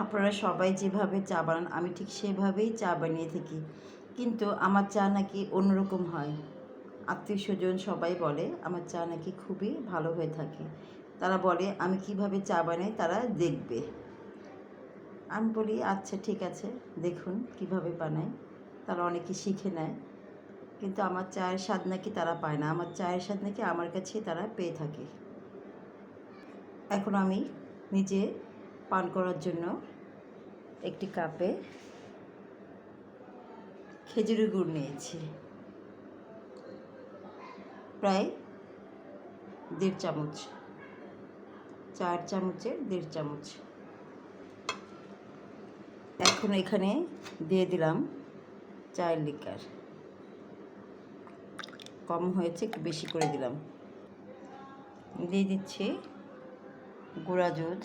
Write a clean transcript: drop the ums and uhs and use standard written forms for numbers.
আপনারা সবাই যেভাবে চা বানান আমি ঠিক সেভাবেই চা বানিয়ে থাকি, কিন্তু আমার চা নাকি অন্যরকম হয়। আত্মীয়স্বজন সবাই বলে আমার চা নাকি খুবই ভালো হয়ে থাকে। তারা বলে আমি কিভাবে চা বানাই তারা দেখবে। আমি বলি আচ্ছা ঠিক আছে, দেখুন কিভাবে বানাই। তারা অনেকে শিখে নেয়, কিন্তু আমার চায়ের স্বাদ নাকি তারা পায় না। আমার চায়ের স্বাদ নাকি আমার কাছেই তারা পেয়ে থাকে। এখন আমি নিজে পান করার জন্য একটি কাপে খেজুরের গুড় নিয়েছি, প্রায় 1.5 চামচ, 4 চামচের 1.5 চামচ। এখন এখানে দিয়ে দিলাম চায়ের লিকার, কম হয়েছে একটু বেশি করে দিলাম। দিয়ে দিচ্ছি গুঁড়া দুধ